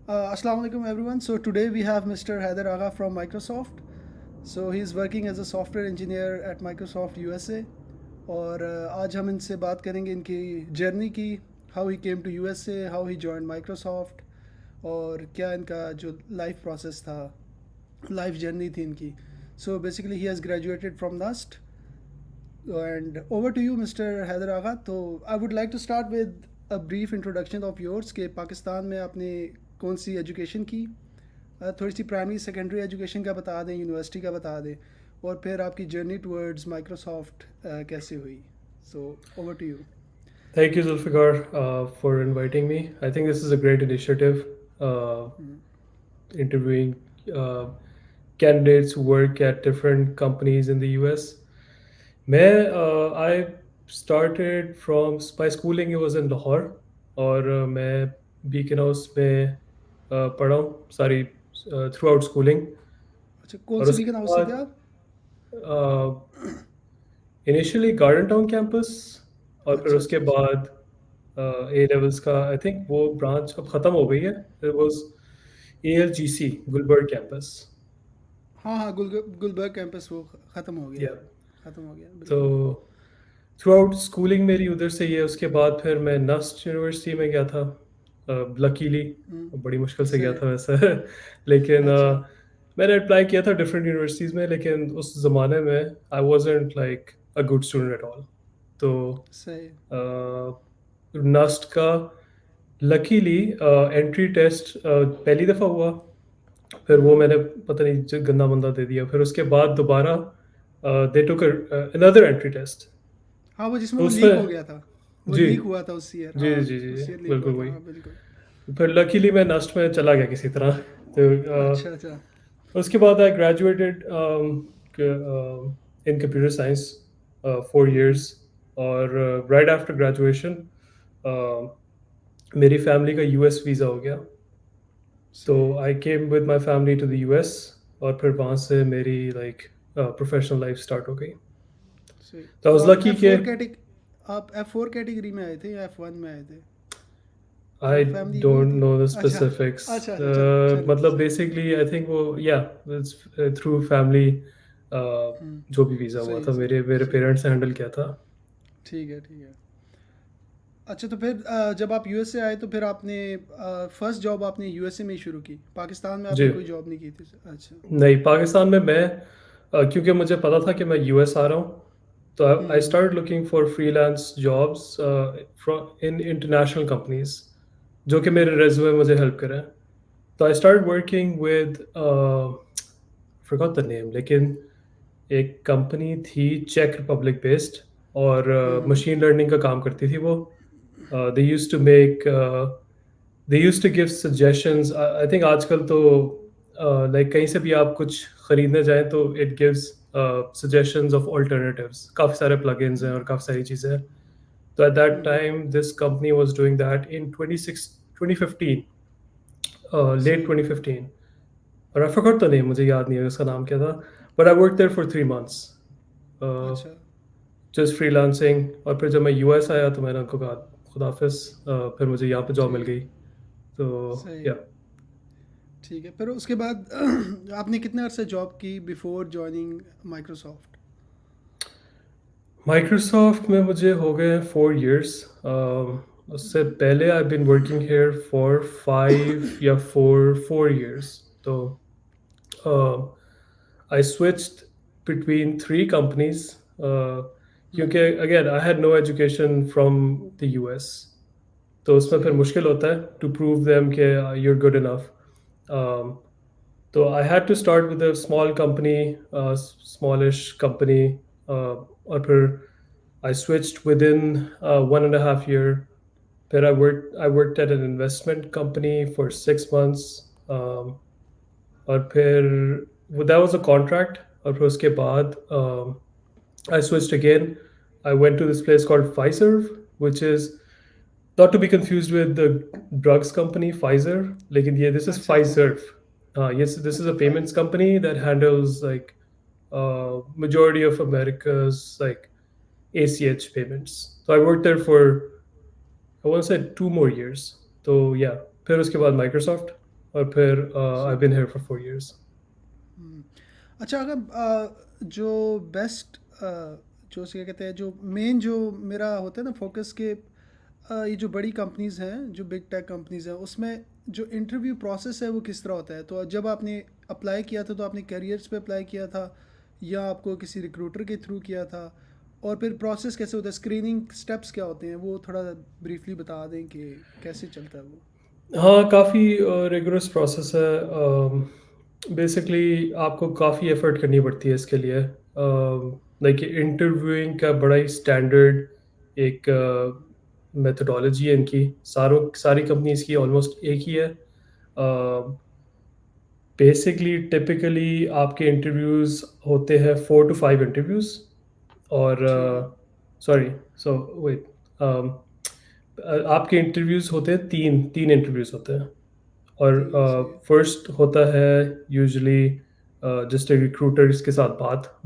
Assalamu alaikum everyone. So today we have Mr. Haider Agha from Microsoft. So he's working as a software engineer at Microsoft USA. और आज हम इनसे बात करेंगे इनकी journey की, how he came to USA, how he join Microsoft, और क्या इनका जो लाइफ प्रोसेस था, लाइफ जर्नी थी इनकी. So basically he has graduated from NUST. And over to you mister Haider Agha. तो I would like to start with a brief introduction of yours कि पाकिस्तान में आपने कौन सी एजुकेशन की. थोड़ी सी प्राइमरी सेकेंडरी एजुकेशन का बता दें, यूनिवर्सिटी का बता दें, और फिर आपकी जर्नी टूवर्ड्स माइक्रोसॉफ्ट कैसे हुई. So over to you. Thank you, Zulfikar, for inviting me. I think this is a great initiative, uh, interviewing uh, candidates who work at different companies in the US. I started from my schooling. It was in Lahore, और मैं beacon house में पढ़ा हूँ सारी throughout schooling. अच्छा, कौन और से उसके बीकन हाउस से थे बाद आप? इनिशियली गार्डन टाउन कैंपस, और फिर अच्छा उसके अच्छा अच्छा. बाद ए लेवल्स का आई थिंक वो ब्रांच अब ख़त्म हो गई है. It was ALGC Gulberg campus. हाँ हाँ, गुलबर्ग कैंपस वो ख़त्म हो गया या है. ख़त्म हो गया तो बिल्कुल. थ्रू आउट स्कूलिंग मेरी उधर से ही है. उसके बाद फिर मैं नस्ट यूनिवर्सिटी में गया था, लकीली. हम्म, बड़ी मुश्किल से गया सही. था वैसे लेकिन अच्छा. मैंने अप्लाई किया था डिफरेंट यूनिवर्सिटीज़ में, लेकिन उस ज़माने में I wasn't like a good student at all. तो सही. नस्ट का लकीली एंट्री टेस्ट पहली दफ़ा हुआ. फिर वो हम्म. मैंने पता नहीं गंदा मंदा दे दिया. फिर उसके बाद दोबारा दे टुक अनदर एंट्री टेस्ट. हाँ, वो जिसमें तो वो लीक हो उसमें गया था. वो जी लीक हुआ था उस ईयर. जी हाँ, जी जी जी उस ईयर लीक हुआ बिल्कुल था. वही. हाँ बिल्कुल. फिर लकीली मैं नस्ट में चला गया किसी तरह. तो अच्छा अच्छा. उसके बाद I graduated in computer science 4 years. और राइट आफ्टर ग्रेजुएशन मेरी फैमिली का US वीज़ा हो गया. तो सही. I came with my family to the US, और फिर वहाँ से मेरी लाइक प्रोफेशनल लाइफ स्टार्ट हो गई. सही. तो आई तो वाज आप लकी एफ के फोर कैटेग आप F4 कैटेगरी में आए थे या F1 में आए थे, आई या फैमिली वही डोंट थी? नो द अच्छा स्पेसिफिक्स. अच्छा अच्छा. चलो चलो मतलब सही. बेसिकली आई थिंक वो या थ्रू फैमिली हम्म. जो भी वीज़ा हुआ सही है था सही मेरे है मेरे सही है. पेरेंट्स ने हैंडल किया था. ठीक है ठीक है. अच्छा, तो फिर जब आप यूएसए आए तो फिर आपने फर्स्ट जॉब आपने यूएसए में ही शुरू की, पाकिस्तान में जी आपने कोई जॉब नहीं की थी? अच्छा. नहीं, पाकिस्तान में मैं क्योंकि मुझे पता था कि मैं US आ रहा हूँ, तो I hmm. Start looking for freelance jobs in international companies जो कि मेरे हम्म. रेज्यूमे मुझे हेल्प करें. तो I start working with forgot the name, लेकिन एक कंपनी थी चेक रिपब्लिक बेस्ड, और हम्म. मशीन लर्निंग का काम करती थी वो. They used to make they used to give suggestions. I think आजकल तो लाइक कहीं से भी आप कुछ खरीदने जाएं तो it gives suggestions of alternatives. काफ़ी सारे प्लगइन्स हैं और काफ़ी सारी चीज़ें हैं. तो at that hmm. Time this company was doing that in 2015, late सही. 2015. और आई फॉरगॉट द नेम, मुझे याद नहीं है उसका नाम क्या था. But I work there for 3 months अच्छा. Just freelancing. और फिर जब मैं US आया तो मैंने उनको कहा खुदाफिज. फिर मुझे यहाँ पे जॉब मिल ठीक. गई. तो सही. या ठीक है. फिर उसके बाद आपने कितने अरसे जॉब की बिफोर जॉइनिंग माइक्रोसॉफ्ट? माइक्रोसॉफ्ट में मुझे हो गए 4 years. उससे पहले I been working here for 5 या 4 years. तो आई स्विच्ड बिटवीन 3 companies, क्योंकि hmm. Again I had no education from the US. तो उसमें फिर सही. मुश्किल होता है टू प्रूव देम कि you're good enough. तो I had to start with a small company, smallish company. और फिर I switched within 1.5 year. Then I worked at an investment company for 6 months. Um, और फिर that was a contract. और फिर उसके बाद I switched again. I went to this place called Pfizer, which is not to be confused with the drugs company Pfizer. लेकिन ये this is अच्छा अच्छा. Pfizer. Yes, this is a अच्छा, payments Pfizer. company that handles like majority of America's like ACH payments. So I worked there for I want to say 2 more years. So yeah, फिर उसके बाद Microsoft. और फिर आई सही। Been here for 4 years. हम्म। अच्छा, अगर जो बेस्ट जो क्या कहते हैं, जो मेन जो मेरा होता है ना फोकस के, ये जो बड़ी कंपनीज हैं, जो बिग टेक कंपनीज हैं, उसमें जो इंटरव्यू प्रोसेस है वो किस तरह होता है? तो जब आपने अप्लाई किया था तो आपने कैरियर्स पे अप्लाई किया था या आपको किसी रिक्रूटर के थ्रू किया था? और फिर प्रोसेस कैसे होता है, स्क्रीनिंग स्टेप्स क्या होते हैं, वो थोड़ा ब्रीफली बता दें कि कैसे चलता है वो। हाँ, काफ़ी रिगरस प्रोसेस है। बेसिकली आपको काफ़ी एफर्ट करनी पड़ती है इसके लिए। लाइक इंटरव्यूइंग का बड़ा ही स्टैंडर्ड एक मेथडोलॉजी है इनकी। सारी कंपनीज की ऑलमोस्ट एक ही है। बेसिकली टिपिकली आपके इंटरव्यूज़ होते हैं 4 to 5 इंटरव्यूज़। और ठीक है। सॉरी, सो वेट, आपके इंटरव्यूज़ होते हैं, तीन तीन इंटरव्यूज़ होते हैं। और तीन सही है। फर्स्ट होता है यूजुअली जस्ट एक रिक्रूटर्स के साथ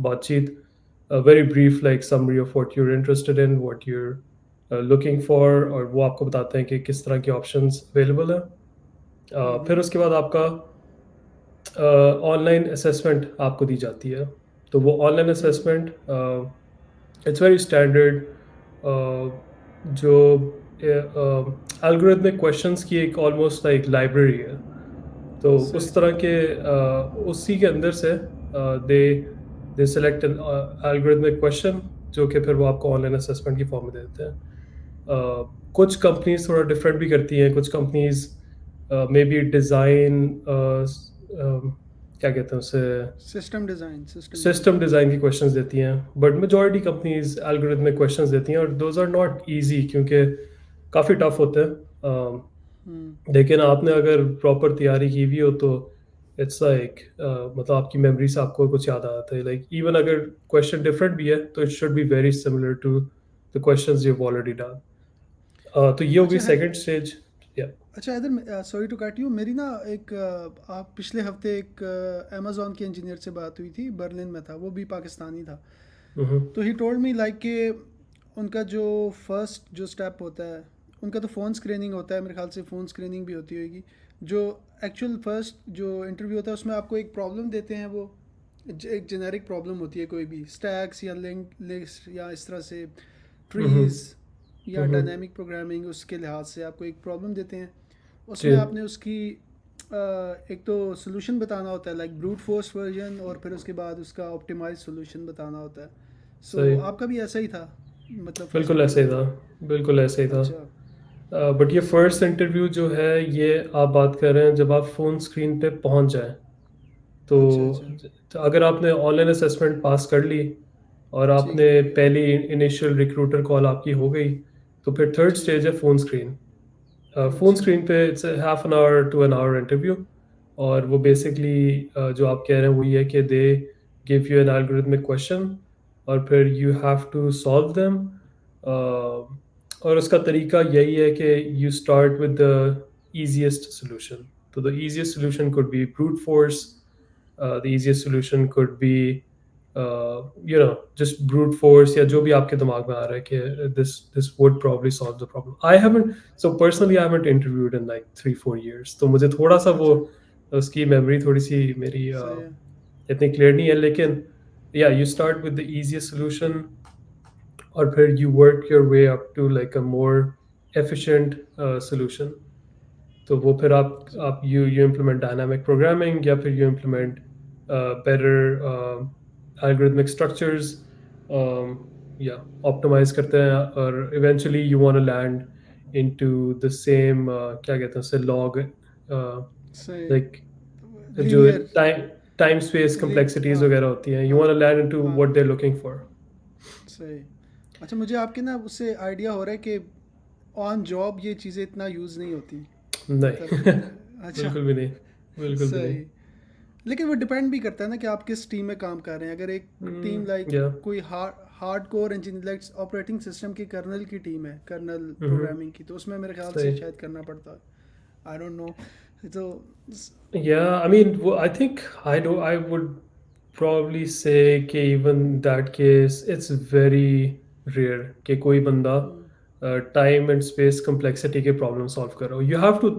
बातचीत, very brief like summary of what you are interested in, what you are looking for, और वो आपको बताते हैं कि किस तरह के ऑप्शंस अवेलेबल हैं। फिर हम्म। उसके बाद आपका ऑनलाइन असेसमेंट आपको दी जाती है। तो वो online hmm. Assessment it's very standard, जो एल्गोरिथमिक क्वेश्चंस की एक ऑलमोस्ट लाइक लाइब्रेरी है। तो सही। उस तरह के उसी के अंदर से दे दे सेलेक्ट एन एल्गोरिथमिक क्वेश्चन, जो कि फिर वो आपको ऑनलाइन असेसमेंट की फॉर्म में दे देते हैं। कुछ कंपनीज थोड़ा डिफरेंट भी करती हैं। कुछ कंपनीज मे बी डिज़ाइन, क्या कहते हैं उसे, सिस्टम सिस्टम डिज़ाइन। डिज़ाइन की क्वेश्चंस देती हैं। But majority companies algorithmic questions देती हैं, और दोज आर नॉट इजी क्योंकि काफ़ी टफ होते हैं। हम्म। लेकिन आपने अगर प्रॉपर तैयारी की हुई हो तो इट्स लाइक, मतलब आपकी मेमोरी से आपको कुछ याद आ जाता है। लाइक इवन अगर क्वेश्चन डिफरेंट भी है तो it should be very similar to the questions you have already done. तो ये हो गई अच्छा है। Second stage. या। अच्छा इधर, सॉरी टू कट यू, मेरी ना एक आप पिछले हफ्ते एक अमेज़ॉन के इंजीनियर से बात हुई थी, बर्लिन में था, वो भी पाकिस्तानी था। हम्म। तो ही टोल्ड मी लाइक कि उनका जो फर्स्ट जो स्टेप होता है, उनका तो फ़ोन स्क्रीनिंग होता है, मेरे ख्याल से फ़ोन स्क्रीनिंग भी होती होगी। जो एक्चुअल फर्स्ट जो इंटरव्यू होता है उसमें आपको एक प्रॉब्लम देते हैं, वो एक जेनेरिक प्रॉब्लम होती है, कोई भी स्टैक्स या लिंक लिस्ट या इस तरह से हम्म। ट्रीज़ या हम्म। डायनामिक प्रोग्रामिंग, उसके लिहाज से आपको एक प्रॉब्लम देते हैं। जी। उसमें आपने उसकी एक तो सोल्यूशन बताना होता है, लाइक ब्रूट फोर्स वर्जन, और फिर उसके बाद उसका ऑप्टिमाइज सोल्यूशन बताना होता है। सो सही। आपका भी ऐसा ही था, मतलब फर्स्ट बिल्कुल ऐसे ही इंटरव्यू? था। बिल्कुल ऐसे ही था। अच्छा। बट ये फर्स्ट इंटरव्यू जो है, ये आप बात कर रहे हैं जब आप फ़ोन स्क्रीन पे पहुंच जाएं। तो, अच्छा अच्छा। तो अगर आपने ऑनलाइन असेसमेंट पास कर ली और ठीक आपने है। पहली इनिशियल रिक्रूटर कॉल आपकी हो गई, तो फिर थर्ड ठीक स्टेज है। है फ़ोन स्क्रीन। फ़ोन अच्छा। स्क्रीन पे it's half an hour to an hour interview. और वो बेसिकली जो आप कह रहे हैं वो ये है कि they give you an algorithmic question, और फिर you have to solve them. और उसका तरीका यही है कि you start with the easiest solution. So the easiest solution could be brute force. The easiest solution could be, just brute force, या जो भी आपके दिमाग में आ रहा है कि this would probably solve the problem. I haven't, so personally I haven't interviewed in like 3-4 years. तो मुझे थोड़ा सा वो अच्छा। उसकी मेमोरी थोड़ी सी मेरी सही है। इतनी क्लियर नहीं है। लेकिन yeah, you start with the easiest solution, और फिर you work your way up to like a more efficient solution. तो वो फिर आप यू इम्प्लीमेंट डायनामिक प्रोग्रामिंग, या फिर you implement better algorithmic structures, या ऑप्टिमाइज करते हैं, और eventually you want to land into the same, क्या कहते हैं उसे, लॉग, सही। लाइक जो linear. Time time space complexities हाँ। वगैरह होती हैं, यू हाँ। वांट टू लैंड इनटू हाँ। What they are looking for. सही। अच्छा, मुझे आपके ना उससे आइडिया हो रहा है कि ऑन जॉब ये चीज़ें इतना यूज़ नहीं होती, मतलब नहीं। अच्छा। बिल्कुल भी नहीं। बिल्कुल भी नहीं। सही। लेकिन वो डिपेंड भी करता है ना कि आप किस टीम में काम कर रहे हैं। अगर एक टीम लाइक या। कोई hard core engineer, like operating system की कर्नल की टीम है, कर्नल हम्म। प्रोग्रामिंग की, तो उसमें मेरे ख्याल से सही। शायद करना पड़ता है। I don't know. तो Yeah, I mean, I think I would probably say कि even that case, it's very rare कि कोई बंदा time and space complexity के problem solve कर रहा हो. You have to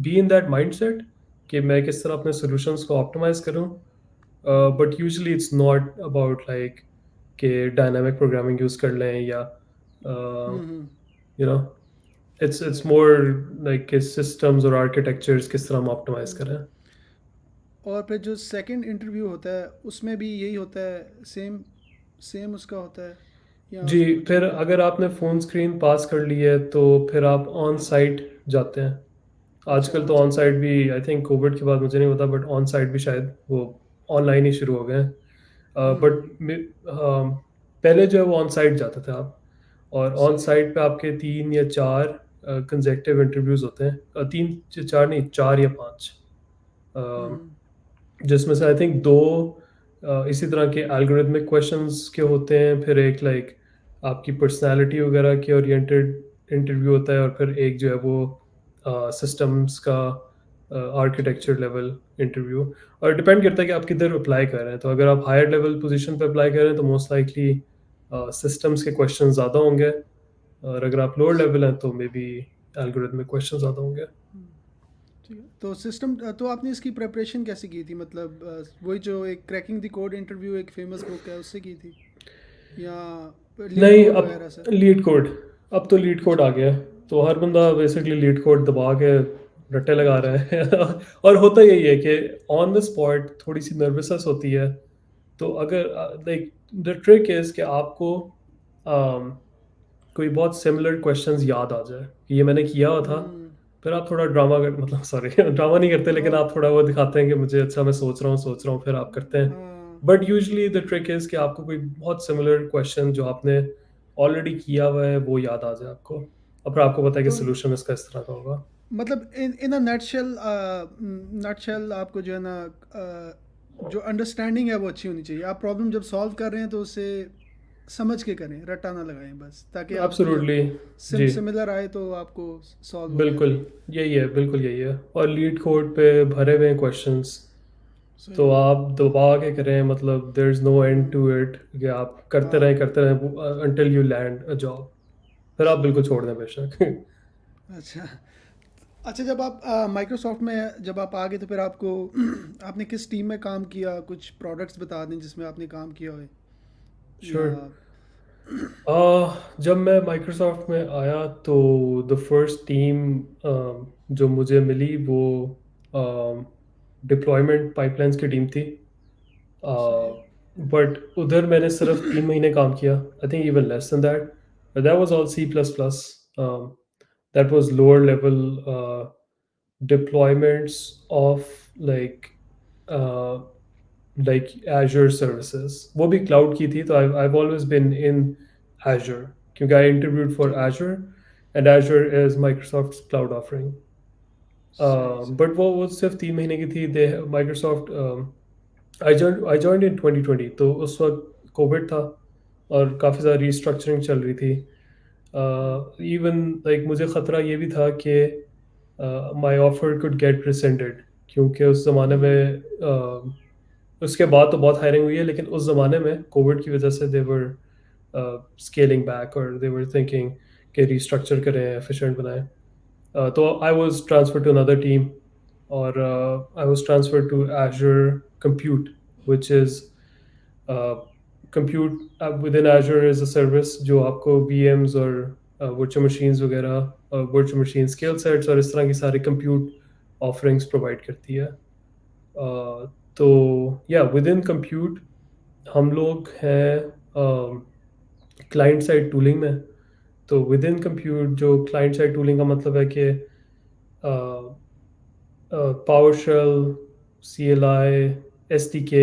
be in that mindset, कि मैं किस तरह अपने सॉल्यूशंस को ऑप्टिमाइज करूं, but usually it's not about like कि डायनामिक प्रोग्रामिंग यूज़ कर लें या hmm. You know it's more like कि सिस्टम्स और आर्किटेक्चर्स किस तरह हम ऑप्टिमाइज करें. और फिर जो सेकंड इंटरव्यू होता है उसमें भी यही होता है, सेम सेम उसका होता है या जी, उसमें कुछ फिर चेंज होता अगर आपने फ़ोन स्क्रीन पास कर ली है तो फिर आप ऑन साइट जाते हैं. है? अच्छा, आजकल ऑन तो ऑन साइट। साइट भी आई थिंक कोविड के बाद मुझे नहीं पता, बट ऑन साइट भी शायद वो ऑनलाइन ही शुरू हो गए हैं. हम्म। बट पहले जो है वो ऑन साइट जाते थे आप, और ऑन सही है। साइट पे आपके 3 या 4 कंसेक्टिव इंटरव्यूज होते हैं. 3 या 4 नहीं, 4 या 5, हम्म। जिसमें से आई थिंक 2 इसी तरह के एल्गोरिथमिक क्वेश्चंस के होते हैं, फिर एक लाइक आपकी पर्सनालिटी वगैरह के ओरिएंटेड इंटरव्यू होता है, और फिर एक जो है वो सिस्टम्स का ठीक है। Architecture level interview. और डिपेंड करता है कि आप किधर अप्लाई कर रहे हैं. तो अगर आप हायर लेवल पोजीशन पे अप्लाई कर रहे हैं तो मोस्ट लाइकली सिस्टम्स के क्वेश्चन ज़्यादा होंगे, और अगर आप लोअर लेवल हैं तो मे बी एल्गोरिथमिक क्वेश्चन ज़्यादा होंगे. ठीक है, तो सिस्टम, तो आपने इसकी प्रिपरेशन कैसे की थी? मतलब वही जो एक क्रैकिंग द कोड इंटरव्यू एक फेमस बुक है उससे की थी, या लीड नहीं, कोड अब वगैरह से? लीड कोड, अब तो लीड कोड अच्छा। आ गया है. तो हर बंदा अच्छा। बेसिकली लीड कोड दबा के रट्टे लगा अच्छा। रहा है. और होता यही है कि ऑन द स्पॉट थोड़ी सी नर्वसनेस होती है. तो अगर लाइक द ट्रिक इज कि आपको um, कोई बहुत सिमिलर क्वेश्चंस याद आ जाए कि ये मैंने किया हुआ था. हम्म। फिर आप थोड़ा ड्रामा कर, मतलब सॉरी ड्रामा नहीं करते, लेकिन और आप थोड़ा वो दिखाते हैं कि मुझे अच्छा, मैं सोच रहा हूँ, फिर आप करते हैं. हाँ, but usually the trick is कि आपको कोई बहुत सिमिलर क्वेश्चन जो आपने ऑलरेडी किया हुआ है वो याद आ जाए आपको, और फिर आपको पता है कि तो सोल्यूशन इसका इस तरह का होगा. मतलब इन इन अ नटशेल, नटशेल आपको जो है ना, जो अंडरस्टैंडिंग है वो अच्छी होनी चाहिए। आप प्रॉब्लम जब सॉल्व कर रहे हैं तो उसे समझ के करें, रट्टा ना लगाएं बस, ताकि आपको जब एब्सोल्युटली. जी, सिमिलर आए तो आपको सॉल्व हो जाए बिल्कुल वो। यही है, बिल्कुल यही है. और लीड कोड पे भरे हुए क्वेश्चंस, सही तो है। आप दबा के करें, मतलब there is no end hmm. To it, कि आप हाँ। करते रहें until you land a job. फिर आप सही बिल्कुल है। छोड़ दें बेशक. अच्छा। अच्छा, जब आप माइक्रोसॉफ्ट में जब आप आ गए तो फिर आपको आपने किस टीम में काम किया? कुछ प्रोडक्ट्स बता दें जिसमें आपने काम किया हो, या श्योर. जब मैं माइक्रोसॉफ्ट में आया तो द फर्स्ट टीम जो मुझे मिली वो डिप्लॉयमेंट पाइपलाइंस की टीम थी. सही है। बट उधर मैंने सिर्फ 3 महीने काम किया, I think even less than that. That was all C++. That was lower level deployments of like uh, like Azure services. वो भी क्लाउड की थी, तो I've always been in Azure क्योंकि I interviewed for ठीक है। Azure, and Azure is Microsoft's cloud offering. सही सही। बट वो सिर्फ 3 महीने की थी. दे माइक्रोसॉफ्ट, आई जॉइंड इन 2020, तो उस वक्त कोविड था और काफ़ी ज़्यादा रीस्ट्रक्चरिंग चल रही थी. इवन लाइक मुझे ख़तरा ये भी था कि माई ऑफर कुड गेट रिसेंडेड, क्योंकि उस ज़माने हम्म। में उसके बाद तो बहुत हायरिंग हुई है, लेकिन उस ज़माने में कोविड की वजह से देवर स्केलिंग बैक, और देवर थिंकिंग कि रिस्ट्रक्चर करें, एफिशिएंट बनाएं. तो I was transferred to another team, और I was transferred to Azure compute, which is compute within Azure is a service जो आपको VMs और वर्चुअल मशीन्स वगैरह, वर्चुअल मशीन स्केल सेट्स और इस तरह की सारी कंप्यूट ऑफरिंग्स प्रोवाइड करती है. तो या विद इन कंप्यूट हम लोग हैं क्लाइंट साइड टूलिंग में. तो विद इन कंप्यूट जो क्लाइंट साइड टूलिंग का मतलब है कि PowerShell, CLI, SDK,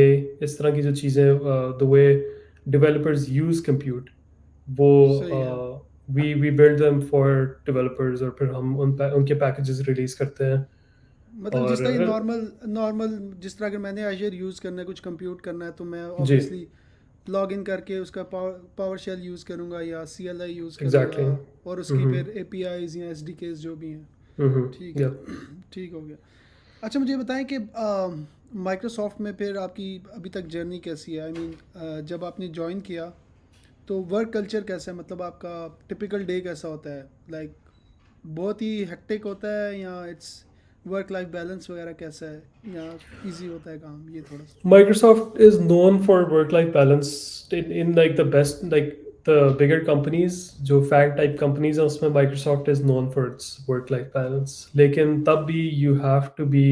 इस तरह की जो चीज़ें, the way developers use compute, वो सही है। We build them for developers, और फिर हम उनके पैकेजेस रिलीज़ करते हैं. मतलब जिस और तरह नॉर्मल नॉर्मल जिस तरह अगर मैंने एजर यूज़ करना है, कुछ कंप्यूट करना है, तो मैं जी, ऑब्वियसली लॉग इन करके उसका पावर शेल यूज़ करूँगा या CLI यूज़ करूँगा, एग्जैक्टली. और उसकी फिर APIs या SDKs जो भी हैं। ठीक या है। ठीक हो गया। अच्छा, मुझे बताएं कि माइक्रोसॉफ्ट में फिर आपकी अभी तक जर्नी कैसी है? आई मीन जब आपने ज्वाइन किया तो वर्क कल्चर कैसा है? मतलब आपका टिपिकल डे कैसा होता है? लाइक बहुत ही हेक्टिक होता है, या इट्स वर्क लाइफ बैलेंस वगैरह कैसा है या इजी होता है काम, ये थोड़ा सा। Microsoft is known for work-life balance in like the best, like the bigger companies, जो FANG type companies हैं उसमें Microsoft is known for its work-life balance. लेकिन तब भी you have to be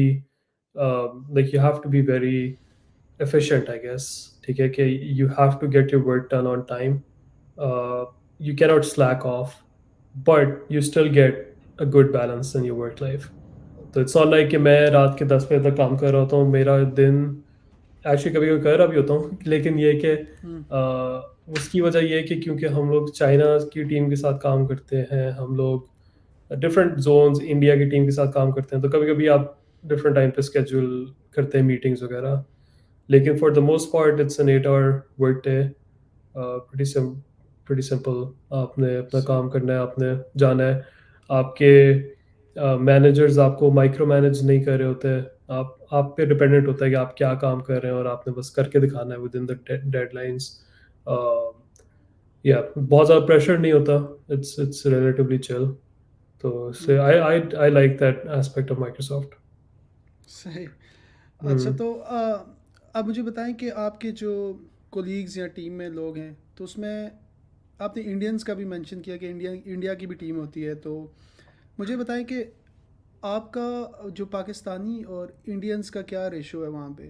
like you have to be very efficient, I guess. ठीक है कि you have to get your work done on time. You cannot slack off, but you still get a good balance in your work life. तो it's not like कि मैं रात के 10 बजे तक काम कर रहा होता हूँ, मेरा दिन एक्चुअली कभी कभी कर रहा भी होता हूँ लेकिन ये है कि हम्म। उसकी वजह ये है कि क्योंकि हम लोग चाइना की टीम के साथ काम करते हैं, हम लोग डिफरेंट जोन्स इंडिया की टीम के साथ काम करते हैं, तो कभी कभी आप डिफरेंट टाइम पे स्केड्यूल करते हैं मीटिंग्स वगैरह। लेकिन for the most part it's an 8 hour work day. Pretty simple. आपने अपना सही। काम करना है, आपने जाना है। आपके मैनेजर्स आपको माइक्रो मैनेज नहीं कर रहे होते हैं, आप पे डिपेंडेंट होता है कि आप क्या काम कर रहे हैं और आपने बस करके दिखाना है विद इन द डेडलाइंस। या बहुत ज़्यादा प्रेशर नहीं होता, इट्स रिलेटिवली चिल। तो से hmm. I like that aspect of Microsoft. सही। अच्छा, तो आप मुझे बताएं कि आपके जो कोलीग्स या टीम में लोग हैं, तो उसमें आपने इंडियंस का भी मेंशन किया कि इंडिया इंडिया की भी टीम होती है, तो मुझे बताएं कि आपका जो पाकिस्तानी और इंडियंस का क्या रेशो है वहाँ पे।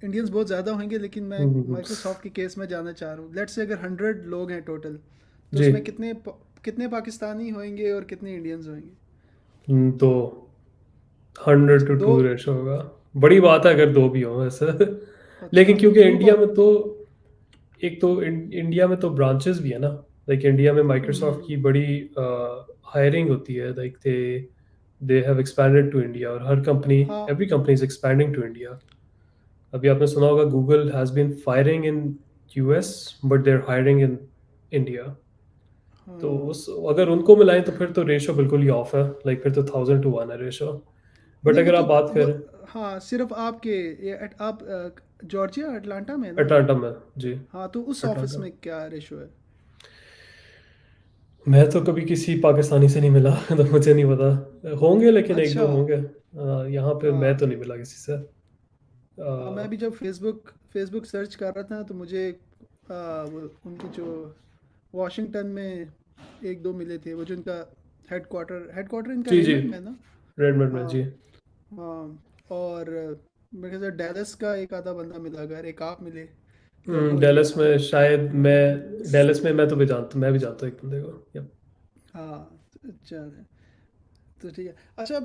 इंडियंस बहुत ज़्यादा होंगे, लेकिन मैं माइक्रोसॉफ्ट के केस में जानना चाह रहा हूँ। लेट्स से अगर 100 लोग हैं टोटल, तो जी। उसमें कितने पाकिस्तानी होंगे और कितने इंडियंस होंगे? तो 100 to 2 दो। रेशो होगा। बड़ी बात है अगर दो भी हो वैसे। अच्छा, लेकिन क्योंकि दो इंडिया में तो एक तो इंडिया में तो ब्रांचेस भी है ना, लाइक इंडिया में माइक्रोसॉफ्ट की बड़ी हायरिंग होती है, like they have expanded to India, और हर कंपनी, हाँ। Every company is expanding to India. अभी आपने सुना होगा Google has been firing in US but they are hiring in India. तो हाँ। उस अगर उनको मिलाएं तो फिर तो रेशो बिल्कुल ही ऑफ है, लाइक फिर तो 1000 to 1 है रेशो। बट नहीं, अगर आप मतलब बात वो, करें हाँ, सिर्फ आपके आप जॉर्जिया अटलांटा में है ना? अटलांटा में, जी, हाँ, तो उस ऑफिस अटलांटा। में क्या रेशो है? मैं तो कभी किसी पाकिस्तानी से नहीं मिला तो मुझे नहीं पता, होंगे लेकिन एक अच्छा। दो होंगे। यहाँ पे मैं हाँ। तो नहीं मिला किसी से। हाँ, मैं भी जब फेसबुक सर्च कर रहा था, तो मुझे वो उनके जो वाशिंगटन में एक दो मिले थे, वो जो इनका हेडक्वार्टर इनका जी जी, रेडमंड में है ना? रेडमंड में हाँ। जी। हाँ। और मेरे ख्याल से डैलस का एक आधा बंदा मिला, अगर एक आप मिले तो डेलस में शायद मैं तो भी जानता, मैं भी जानता हूँ एक बंदे को। Yep। हाँ। अच्छा, तो ठीक है। अच्छा,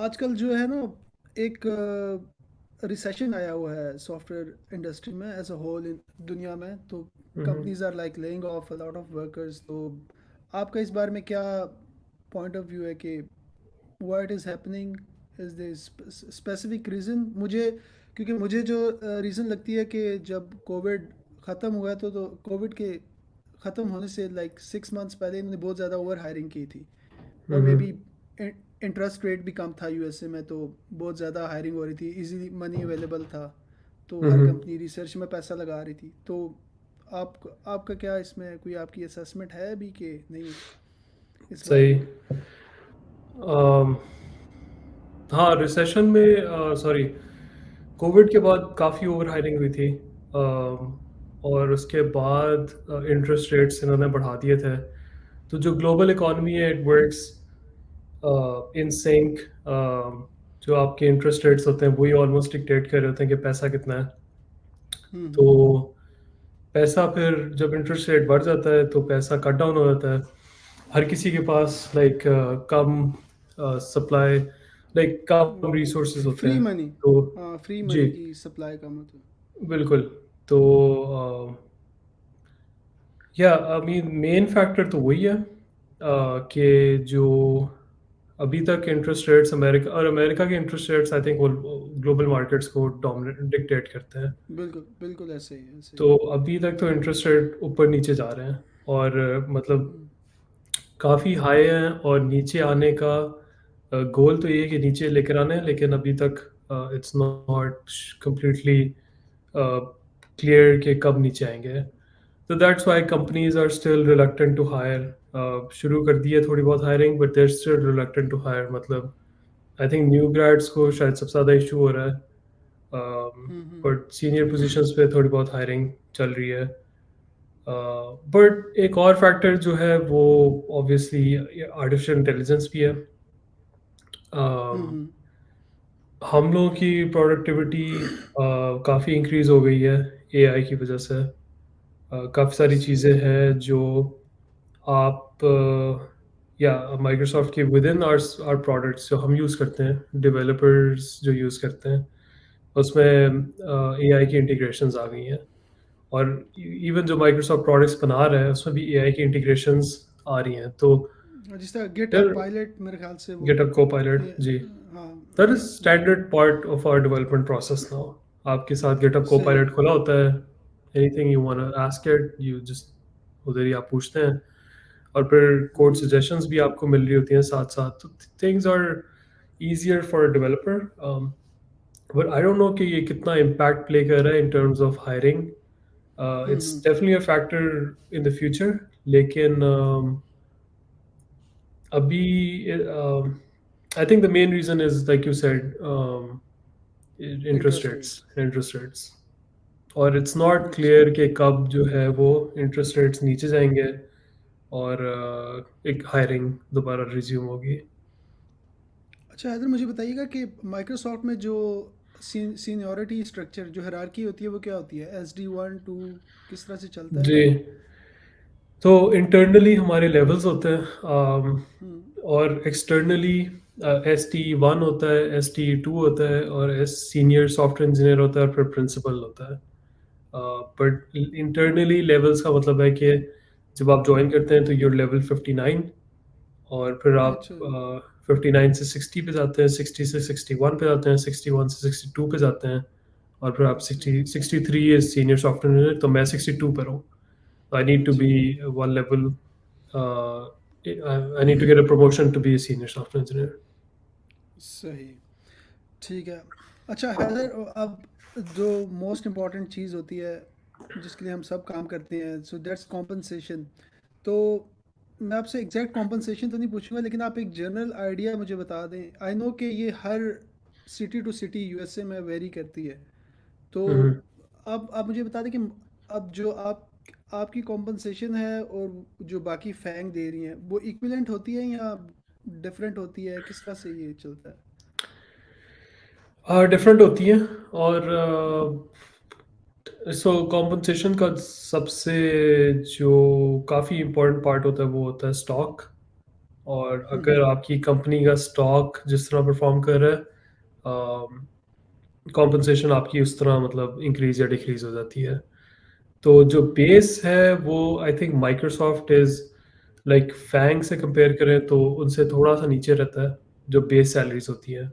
आजकल जो है ना, एक रिसेशन आया हुआ है सॉफ्टवेयर इंडस्ट्री में एज अ होल इन दुनिया में, तो hmm, companies are like laying off a lot of workers. तो आपका इस बारे में क्या पॉइंट ऑफ व्यू है कि what is happening, is the specific reason? मुझे, क्योंकि मुझे जो रीज़न लगती है कि जब कोविड ख़त्म हुआ, तो कोविड के ख़त्म होने से लाइक 6 मंथ्स पहले इन्होंने बहुत ज़्यादा ओवर हायरिंग की थी, और may be hmm, interest rate भी कम था यूएसए में, तो बहुत ज़्यादा हायरिंग हो रही थी, इजीली मनी अवेलेबल था, तो हर हम्म। कंपनी रिसर्च में पैसा लगा रही थी। तो आपका क्या इसमें कोई आपकी असेसमेंट है अभी कि नहीं इस बारे सही। में? अम, हाँ, रिसेशन में, सॉरी, कोविड के बाद काफ़ी ओवर हायरिंग हुई थी। और उसके बाद इंटरेस्ट रेट्स इन्होंने बढ़ा दिए थे। तो जो ग्लोबल इकोनॉमी है इट वर्क्स इन सिंक। जो आपके इंटरेस्ट रेट्स होते हैं वही ऑलमोस्ट डिक्टेट कर रहे होते हैं कि पैसा कितना है। तो हम्म। पैसा फिर जब इंटरेस्ट रेट बढ़ जाता है तो पैसा कट डाउन हो जाता है। हर किसी के पास लाइक कम सप्लाई, लाइक कम रिसोर्सेज होते फ्री हैं। मनी। तो हाँ, फ्री जी, मनी की सप्लाई का मतलब। बिल्कुल। तो या आई मीन मेन फैक्टर तो वही है कि जो अभी तक इंटरेस्ट रेट्स अमेरिका के इंटरेस्ट रेट्स आई थिंक वो ग्लोबल मार्केट्स को डोमिनेट डिक्टेट करते हैं। बिल्कुल बिल्कुल, ऐसे ही ऐसे ही। तो अभी तक तो इंटरेस्ट रेट ऊपर नीचे जा रहे हैं, और मतलब हम्म। काफ़ी हाई है, और नीचे आने का गोल तो ये है कि नीचे लेकर आना है, लेकिन अभी तक इट्स नॉट कंप्लीटली क्लियर कि कब नीचे आएंगे। तो that's why companies are still reluctant to hire. शुरू कर दी है थोड़ी बहुत hiring but they're still reluctant to hire, मतलब आई थिंक न्यू ग्रेड्स को शायद सबसे ज़्यादा इशू हो रहा है, बट सीनियर पोजीशंस पे थोड़ी बहुत हायरिंग चल रही है। बट एक और फैक्टर जो है वो ऑब्वियसली आर्टिफिशियल इंटेलिजेंस भी है। हम्म। हम लोगों की प्रोडक्टिविटी काफ़ी इंक्रीज़ हो गई है एआई की वजह से। काफ़ी सारी चीज़ें सही। हैं जो आप या माइक्रोसॉफ्ट के विद इन आवर प्रोडक्ट्स जो हम यूज़ करते हैं, डेवलपर्स जो यूज़ करते हैं, उसमें एआई की इंटीग्रेशंस आ गई हैं। और इवन जो माइक्रोसॉफ्ट प्रोडक्ट्स बना रहा है उसमें भी एआई की इंटीग्रेशंस आ रही हैं। तो जिस तरह गिट फिर पायलट मेरे ख्याल से वो गिटहब कोपायलट ये, जी, हाँ दैट इज जी। Standard part of our development process now. आपके साथ गिटहब सही। कोपायलट खुला होता है, anything you want to ask it you just उधर ही आप पूछते हैं, और फिर कोड हम्म। सजेशंस भी आपको मिल रही होती हैं साथ साथ। तो things are easier for a developer, but I don't know कि ये कितना impact play कर रहा है in terms of hiring. It's hmm. definitely a factor in the future, लेकिन अभी I think the main reason is like you said, interest interest rates, rate. interest rates. और it's not अच्छा। clear कि कब जो है वो interest rates नीचे जाएंगे और एक hiring दोबारा resume होगी। अच्छा हैदर, मुझे बताइएगा कि माइक्रोसॉफ्ट में जो सीनियरिटी स्ट्रक्चर जो हायरार्की होती है वो क्या होती है? SD 1 2 किस तरह से चलता है? जी, तो इंटरनली हमारे लेवल्स होते हैं, हम्म। और एक्सटर्नली ST1 होता है, ST2 होता है, और एस सीनियर सॉफ्टवेयर इंजीनियर होता है, और फिर प्रिंसिपल होता है। बट इंटरनली लेवल्स का मतलब है कि जब आप ज्वाइन करते हैं तो यूर लेवल 59, और फिर आप अच्छा। 59 से 60 पे जाते हैं, 60 से 61 पे जाते हैं, 61 से 62 पे जाते हैं, और फिर आप सही। 63 इज सीनियर सॉफ्टवेयर इंजीनियर। तो मैं 62 पर हूँ। I need to ji. be one level. Uh, I need to get a promotion to be a senior software engineer. सही। ठीक है। अच्छा हैदर, अब जो मोस्ट इम्पॉर्टेंट चीज़ होती है जिसके लिए हम सब काम करते हैं, सो दैट्स कॉम्पनसेशन। तो मैं आपसे एग्जैक्ट कॉम्पनसेशन तो नहीं पूछूंगा, लेकिन आप एक जनरल आइडिया मुझे बता दें। आई नो कि ये हर सिटी टू सिटी यूएसए में वेरी करती है। तो Mhm. अब आप मुझे बता दें कि अब जो आपकी कॉम्पनसेशन है और जो बाकी फैंग दे रही हैं वो इक्विवेलेंट होती है या डिफरेंट होती है? किस तरह से ये चलता है? डिफरेंट होती है, और सो कॉम्पनसेशन का सबसे जो काफ़ी इम्पोर्टेंट पार्ट होता है वो होता है स्टॉक। और अगर हम्म। आपकी कंपनी का स्टॉक जिस तरह परफॉर्म कर रहा है, कॉम्पनसेशन आपकी उस तरह मतलब इंक्रीज या डिक्रीज हो जाती है। तो जो बेस है वो I think Microsoft is like FAANG से कंपेयर करें तो उनसे थोड़ा सा नीचे रहता है जो बेस सैलरीज होती हैं।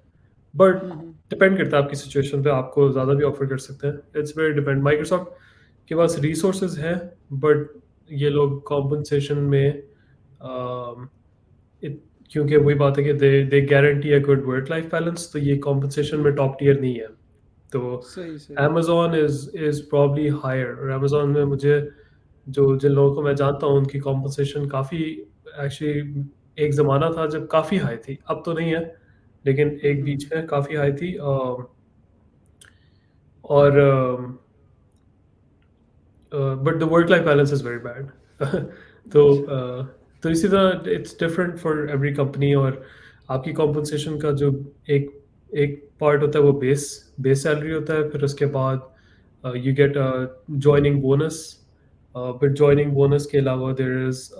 But hmm. डिपेंड करता है आपकी सिचुएशन पे, आपको ज़्यादा भी ऑफर कर सकते हैं। It's very depend. माइक्रोसॉफ्ट के पास रिसोर्सेज हैं, बट ये लोग कॉम्पनसेशन में um, क्योंकि वही बात है कि they guarantee a good work life balance, तो ये कॉम्पनसेशन में टॉप टियर नहीं है। तो सही सही। अमेजोन इज प्रॉब्ली हायर, और अमेजोन में मुझे जो जिन लोगों को मैं जानता हूँ उनकी कॉम्पनसेशन काफ़ी एक्चुअली एक ज़माना था जब काफ़ी हाई थी, अब तो नहीं है, लेकिन एक बीच में काफ़ी हाई थी। और but the work life balance is very bad. तो अच्छा। तो इसी तरह it's different for every company. और आपकी कॉम्पनसेशन का जो एक एक पार्ट होता है वो बेस बेस सैलरी होता है, फिर उसके बाद you get joining bonus. But joining bonus के अलावा there is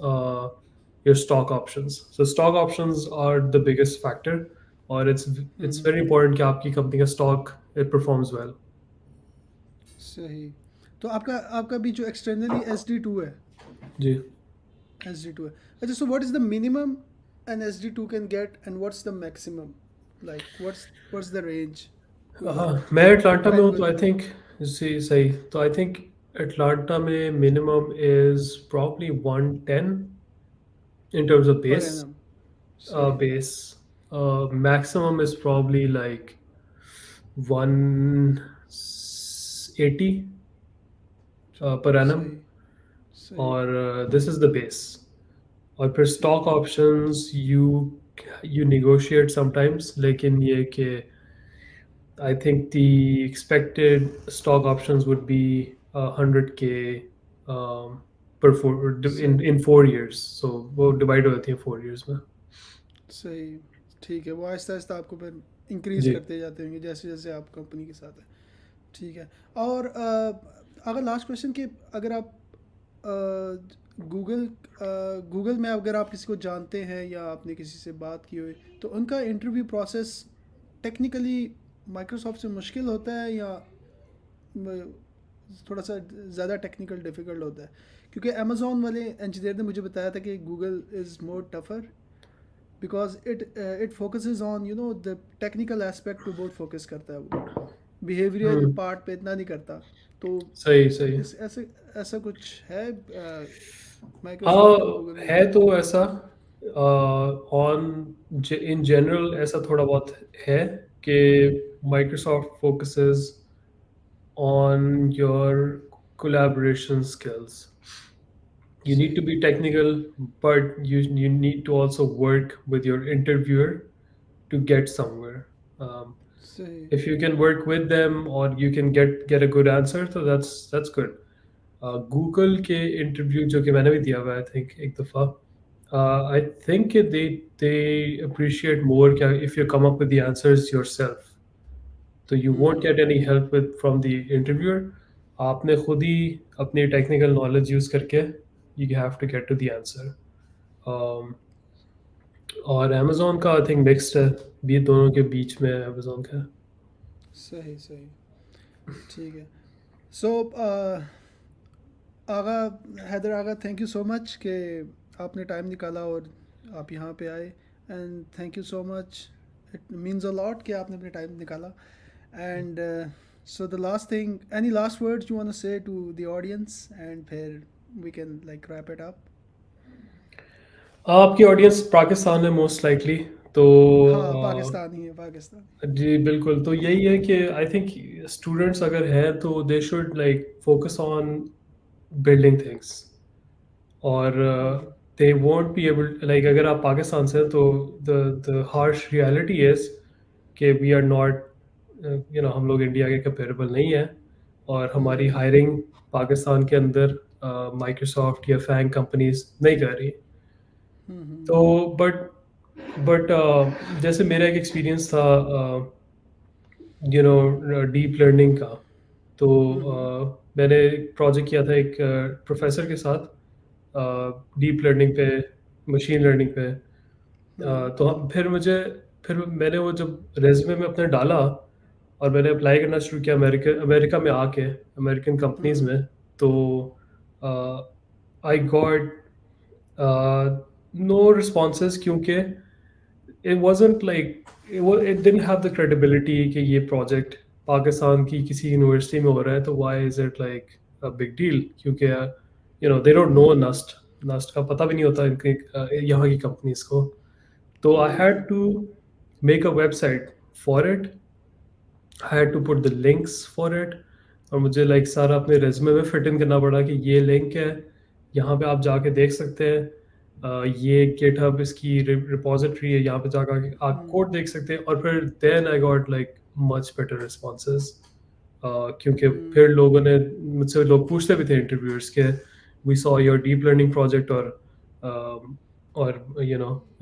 your stock options. So stock options are the biggest factor, और इट्स वेरी इंपॉर्टेंट कि आपकी कंपनी का स्टॉक इट परफॉर्म्स वेल। सही। तो आपका आपका भी जो एक्सटर्नली SD 2 है, जी, SD 2 है। अच्छा, so what is the minimum an SD 2 can get and what's the maximum? Like what's the range हाँ, मैं अटलांटा में हूँ तो एनुअल आई थिंक जी सही। तो आई थिंक अटलांटा में minimum is probably 110 in terms of पर base. एनम? सही। Base maximum is probably like 180 per annum, सही सही। और दिस इज द बेस। और फिर ठीक स्टॉक है। Options you you negotiate sometimes, लेकिन ये कि I think the expected stock options would be 100K per सही in 4 years. So वो divide हो जाती है 4 years में. सही ठीक है, वो आहिस्ता आहिस्ता आपको फिर इंक्रीज जी. करते जाते होंगे जैसे जैसे आप कंपनी के साथ है। ठीक है। और अगर लास्ट क्वेश्चन कि अगर आप गूगल गूगल में अगर आप किसी को जानते हैं या आपने किसी से बात की हुई, तो उनका इंटरव्यू प्रोसेस टेक्निकली माइक्रोसॉफ्ट से मुश्किल होता है या म, थोड़ा सा ज़्यादा टेक्निकल डिफ़िकल्ट होता है? क्योंकि अमेज़ोन वाले इंजीनियर ने मुझे बताया था कि Google is more tougher because it focuses on the technical aspect पे बहुत फोकस करता है वो, बिहेवियरल हम्म. पार्ट पे इतना नहीं करता। तो सही सही. इस ऐसे ऐसा कुछ है माइक्रोसॉफ्ट और हाँ गूगल में? है तो ऐसा ऑन इन जनरल ऐसा थोड़ा बहुत है कि Microsoft focuses on your collaboration skills. You need to सही be technical, but you need to also work with your interviewer to get somewhere. Um, सही। if you can work with them or you can get a good answer, so that's good. Google के interview जो कि मैंने भी दिया हुआ है, I think एक दफ़ा. I think they appreciate more क्या if you come up with the answers yourself. तो you won't get any help with from the interviewer. आपने खुद ही अपनी टेक्निकल नॉलेज यूज़ करके you have to get to the answer. Um, और Amazon का I think mixed है, भी दोनों के बीच में है अमेज़ोन का. सही सही ठीक है। So Agha, Haider Agha, thank you so much कि आपने टाइम निकाला और आप यहाँ पे आए। And thank you so much, it means a lot कि आपने अपने टाइम निकाला। And so the last thing, any last words you want to say to the audience and फिर we can like wrap it up? आपकी audience Pakistan है most likely, तो हाँ, पाकिस्तानी है, पाकिस्तान। जी बिल्कुल, तो यही है कि आई थिंक स्टूडेंट्स अगर हैं तो they should like focus on building things. और they won't be able like अगर आप पाकिस्तान से हैं तो द हार्श रियलिटी इज कि वी आर नॉट हम लोग इंडिया के कंपेरेबल नहीं है, और हमारी हायरिंग पाकिस्तान के अंदर माइक्रोसॉफ्ट या फैंग कंपनीज नहीं कर रही. तो बट जैसे मेरा एक एक्सपीरियंस था डीप लर्निंग का. तो मैंने एक प्रोजेक्ट किया था एक प्रोफेसर के साथ डीप लर्निंग पे, मशीन लर्निंग पे. तो फिर मैंने वो जब रेज्यूमे में अपने डाला और मैंने अप्लाई करना शुरू किया अमेरिका अमेरिका में आके अमेरिकन कंपनीज में, तो आई गॉट नो रिस्पॉन्सेज क्योंकि it wasn't like it didn't have the credibility कि ये प्रोजेक्ट पाकिस्तान की किसी यूनिवर्सिटी में हो रहा है, तो why is it like a big deal? क्योंकि they don't know नस्ट का पता भी नहीं होता इनके यहाँ की कंपनीज को. तो I had to make a website for it. I had to put the links for it. और मुझे लाइक सारा अपने रेज्यूमे में फिट इन करना पड़ा कि ये लिंक है, यहाँ पे आप जाके देख सकते हैं. ये गिटहब इसकी रिपोजिटरी है, यहाँ पे जाकर आप कोड देख सकते हैं. और फिर then I got like much better responses, क्योंकि फिर लोगों ने मुझसे लोग पूछते भी थे इंटरव्यूअर्स के we saw your deep learning project और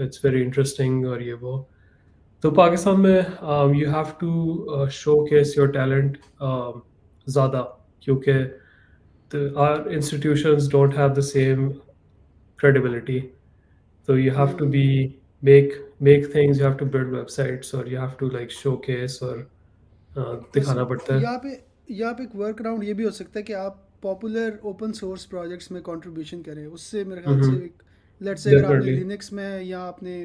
इट्स वेरी इंटरेस्टिंग और ये वो. तो पाकिस्तान में you have to showcase your talent ज़्यादा, क्योंकि our institutions don't have the same credibility. So you have to be make things, you have to build websites, or you have to like showcase और बस दिखाना पड़ता है. यहाँ पे एक वर्क अराउंड ये भी हो सकता है कि आप पॉपुलर ओपन सोर्स प्रोजेक्ट्स में कंट्रीब्यूशन करें, उससे मेरे ख्याल से एक, लेट्स से अगर आपने डेफिनेटली. लिनक्स में है या आपने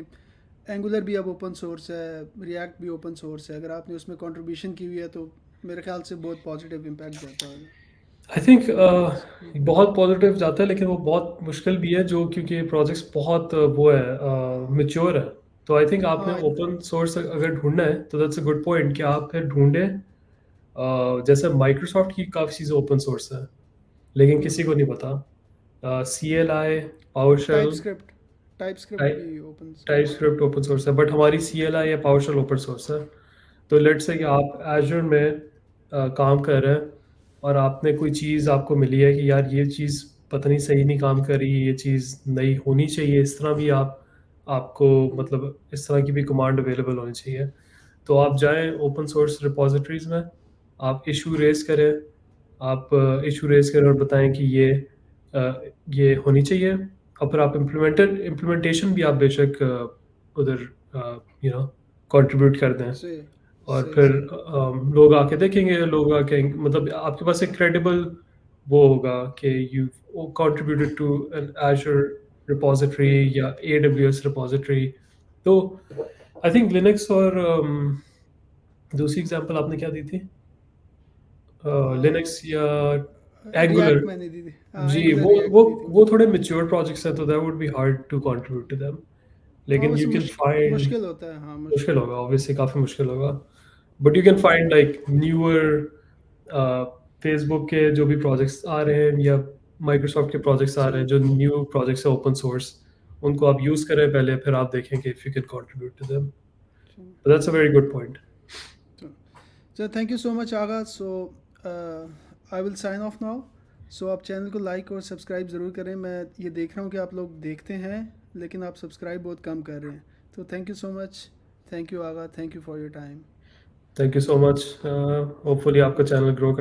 एंगुलर भी अब ओपन सोर्स है, रिएक्ट भी ओपन सोर्स है, अगर आपने उसमें कंट्रीब्यूशन की हुई है तो मेरे ख्याल से बहुत पॉजिटिव इम्पैक्ट जाता है। आई थिंक बहुत पॉजिटिव जाता है, लेकिन वो बहुत मुश्किल भी है जो क्योंकि प्रोजेक्ट्स बहुत वो है मेच्योर है. तो आई थिंक आपने हाँ ओपन सोर्स अगर ढूंढना है तो दैट्स अ गुड पॉइंट कि आप फिर ढूंढें. जैसे माइक्रोसॉफ्ट की काफ़ी चीज़ें ओपन सोर्स है, लेकिन किसी को नहीं पता. CLI, type PowerShell, script. TypeScript भी open type source. Script open source है, बट हमारी CLI या PowerShell ओपन सोर्स है। तो लेट्स से कि आप एजर में काम कर रहे हैं और आपने कोई चीज़ आपको मिली है कि यार ये चीज़ पता नहीं सही नहीं काम कर रही, ये चीज़ नई होनी चाहिए, इस तरह भी आपको मतलब इस तरह की भी कमांड अवेलेबल होनी चाहिए। तो आप जाएं ओपन सोर्स रिपोजिटरीज में, आप इशू रेज करें, आप इशू रेज करें और बताएं कि ये होनी चाहिए, और फिर आप इम्प्लीमेंटेशन भी आप बेशक उधर यू नो कंट्रीब्यूट कर दें। सही और सही फिर सही। लोग आके देखेंगे, लोग आके मतलब आपके पास एक क्रेडिबल वो होगा कि you contributed to an Azure repository या AWS रिपोजिटरी। तो आई थिंक लिनक्स और दूसरी एग्जांपल आपने क्या दी थी, लिनक्स या एंगुलर। रिएक्ट मैंने दी थी, हाँ जी, एंगुलर वो रिएक्ट वो दी थी वो मैंने। थोड़े मैच्योर प्रोजेक्ट्स हैं, तो that would be hard to contribute to them. हाँ लेकिन वैसे यू कैन फाइंड, मुश्किल होता है, हाँ मुश्किल मुश्किल होगा, होता है। ऑब्वियसली काफ़ी मुश्किल होगा, but you can find like newer Facebook के जो भी प्रोजेक्ट्स आ रहे हैं या माइक्रोसॉफ्ट के प्रोजेक्ट्स आ रहे सही। हैं, जो न्यू प्रोजेक्ट्स है ओपन सोर्स, उनको आप यूज़ करें पहले, फिर आप देखें कि if you can contribute to them. That's a very good point. So thank you so much Agha. So I will sign off now. So आप चैनल को लाइक और सब्सक्राइब ज़रूर करें। मैं ये देख रहा हूँ कि आप लोग देखते हैं लेकिन आप सब्सक्राइब बहुत कम कर रहे हैं। तो thank you so much. Thank you Agha, thank you for your time. Thank you so much, hopefully आपका चैनल ग्रो